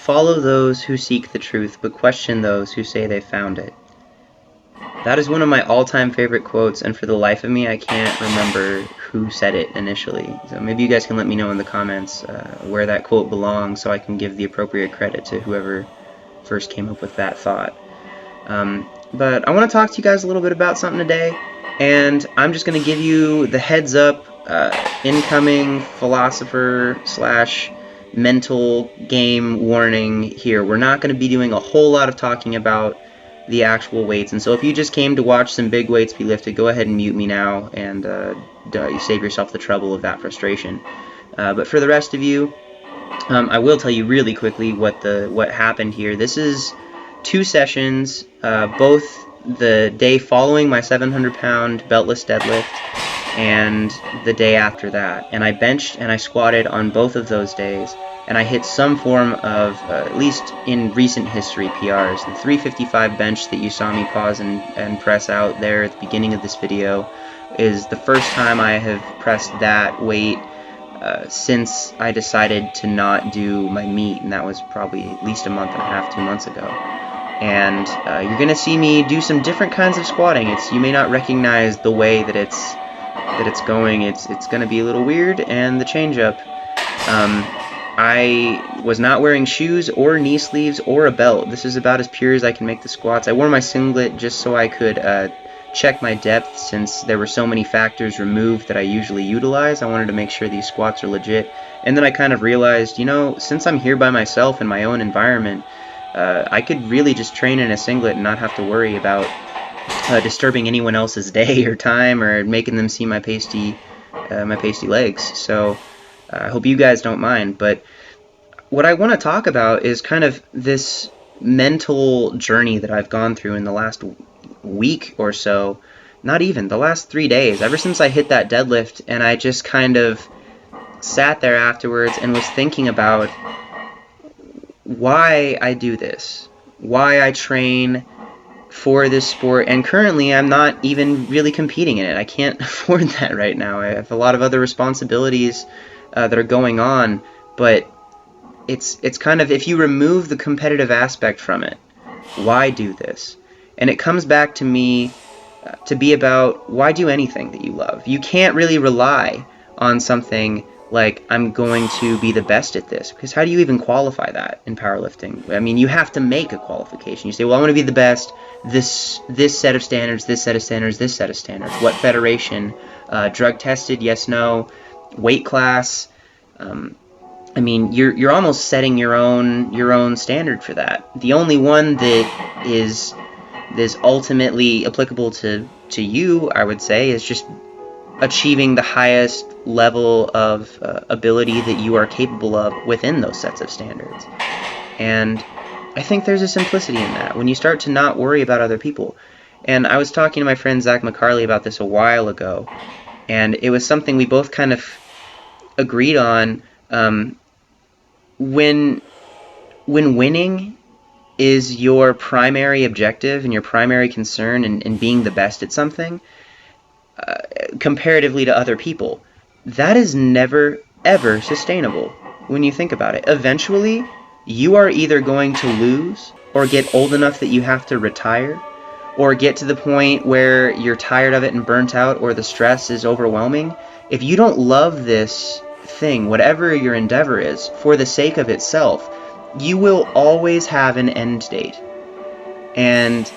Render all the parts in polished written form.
follow those who seek the truth, but question those who say they found it. That is one of my all-time favorite quotes, and for the life of me, I can't remember who said it initially. So maybe you guys can let me know in the comments where that quote belongs so I can give the appropriate credit to whoever first came up with that thought. But I want to talk to you guys a little bit about something today, and I'm just going to give you the heads up, incoming philosopher slash mental game warning here. We're not going to be doing a whole lot of talking about the actual weights, and so if you just came to watch some big weights be lifted, go ahead and mute me now and save yourself the trouble of that frustration. But for the rest of you, I will tell you really quickly what happened here. This is 2 sessions, both the day following my 700-pound beltless deadlift and the day after that. And I benched and I squatted on both of those days, and I hit some form of, at least in recent history, PRs. The 355 bench that you saw me pause and press out there at the beginning of this video is the first time I have pressed that weight since I decided to not do my meet, and that was probably at least a month and a half, 2 months ago. And you're going to see me do some different kinds of squatting. You may not recognize the way that it's going. It's going to be a little weird, and the change up. I was not wearing shoes or knee sleeves or a belt. This is about as pure as I can make the squats. I wore my singlet just so I could check my depth, since there were so many factors removed that I usually utilize. I wanted to make sure these squats are legit. And then I kind of realized, since I'm here by myself in my own environment, I could really just train in a singlet and not have to worry about disturbing anyone else's day or time or making them see my pasty legs. So I hope you guys don't mind. But what I want to talk about is kind of this mental journey that I've gone through in the last week or so, not even, the last 3 days, ever since I hit that deadlift, and I just kind of sat there afterwards and was thinking about why I do this, why I train for this sport, and currently I'm not even really competing in it. I can't afford that right now. I have a lot of other responsibilities that are going on, but it's kind of, if you remove the competitive aspect from it, why do this? And it comes back to me to be about, why do anything that you love? You can't really rely on something like, I'm going to be the best at this, because how do you even qualify that in powerlifting? I mean, you have to make a qualification. You say, well, I want to be the best, this set of standards, this set of standards, this set of standards. What federation? Drug tested, yes, no. Weight class. I mean, you're almost setting your own standard for that. The only one that is ultimately applicable to you, I would say, is just achieving the highest level of ability that you are capable of within those sets of standards. And I think there's a simplicity in that when you start to not worry about other people. And I was talking to my friend Zach McCarley about this a while ago, and it was something we both kind of agreed on. When winning is your primary objective and your primary concern in being the best at something, comparatively to other people, that is never, ever sustainable when you think about it. Eventually, you are either going to lose or get old enough that you have to retire, or get to the point where you're tired of it and burnt out, or the stress is overwhelming. If you don't love this thing, whatever your endeavor is, for the sake of itself, you will always have an end date. And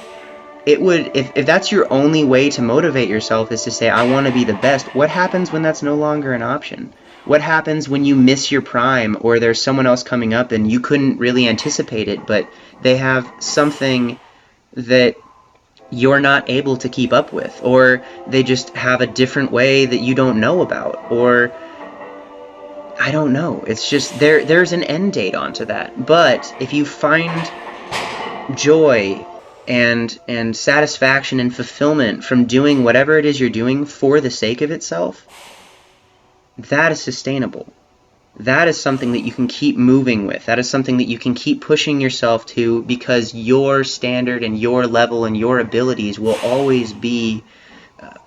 it would, if that's your only way to motivate yourself, is to say, I want to be the best, what happens when that's no longer an option? What happens when you miss your prime, or there's someone else coming up and you couldn't really anticipate it, but they have something that you're not able to keep up with, or they just have a different way that you don't know about, or I don't know. It's just there's an end date onto that. But if you find joy and satisfaction and fulfillment from doing whatever it is you're doing for the sake of itself, that is sustainable. That is something that you can keep moving with. That is something that you can keep pushing yourself to, because your standard and your level and your abilities will always be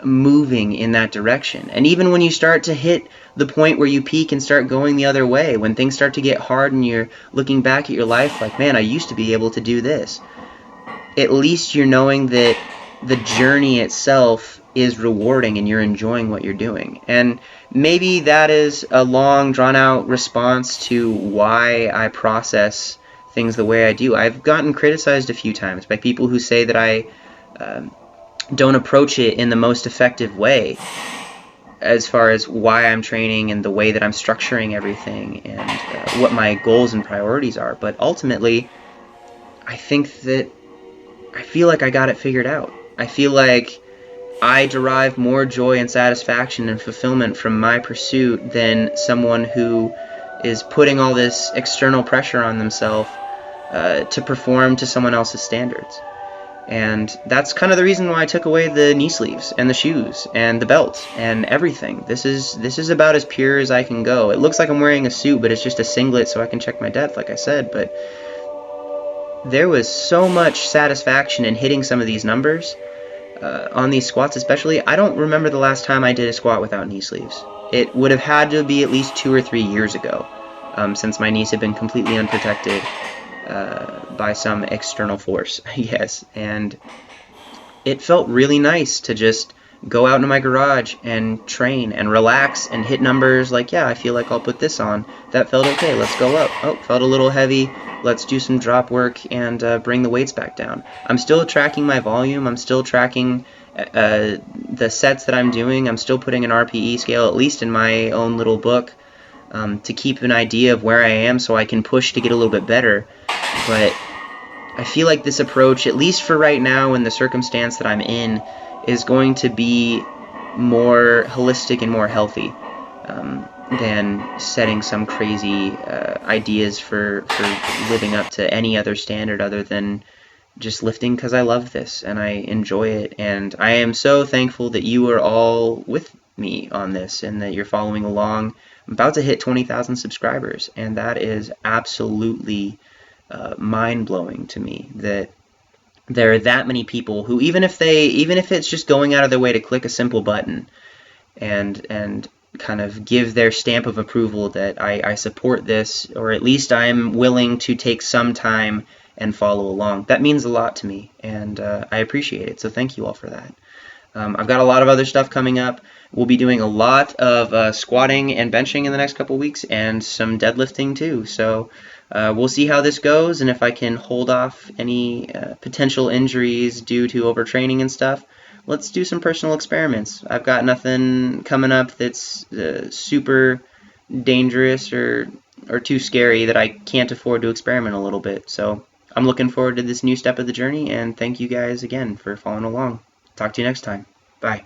moving in that direction. And even when you start to hit the point where you peak and start going the other way, when things start to get hard and you're looking back at your life like, man, I used to be able to do this, at least you're knowing that the journey itself is rewarding and you're enjoying what you're doing. And maybe that is a long, drawn-out response to why I process things the way I do. I've gotten criticized a few times by people who say that I don't approach it in the most effective way as far as why I'm training and the way that I'm structuring everything and what my goals and priorities are. But ultimately, I think that I feel like I got it figured out. I feel like I derive more joy and satisfaction and fulfillment from my pursuit than someone who is putting all this external pressure on themselves to perform to someone else's standards. And that's kind of the reason why I took away the knee sleeves and the shoes and the belt and everything. This is about as pure as I can go. It looks like I'm wearing a suit, but it's just a singlet so I can check my depth, like I said. But there was so much satisfaction in hitting some of these numbers on these squats especially. I don't remember the last time I did a squat without knee sleeves. It would have had to be at least 2 or 3 years ago, since my knees have been completely unprotected by some external force, I guess. And it felt really nice to just go out into my garage and train and relax and hit numbers like, yeah, I feel like I'll put this on. That felt okay, let's go up. Oh, felt a little heavy, let's do some drop work and bring the weights back down. I'm still tracking my volume, I'm still tracking the sets that I'm doing, I'm still putting an RPE scale, at least in my own little book, to keep an idea of where I am so I can push to get a little bit better. But I feel like this approach, at least for right now in the circumstance that I'm in, is going to be more holistic and more healthy than setting some crazy ideas for living up to any other standard other than just lifting because I love this and I enjoy it. And I am so thankful that you are all with me on this and that you're following along. I'm about to hit 20,000 subscribers, and that is absolutely mind-blowing to me that there are that many people who, even if it's just going out of their way to click a simple button and kind of give their stamp of approval that I support this, or at least I'm willing to take some time and follow along. That means a lot to me, and I appreciate it, so thank you all for that. I've got a lot of other stuff coming up. We'll be doing a lot of squatting and benching in the next couple weeks, and some deadlifting too. So we'll see how this goes, and if I can hold off any potential injuries due to overtraining and stuff, let's do some personal experiments. I've got nothing coming up that's super dangerous or too scary that I can't afford to experiment a little bit. So I'm looking forward to this new step of the journey, and thank you guys again for following along. Talk to you next time. Bye.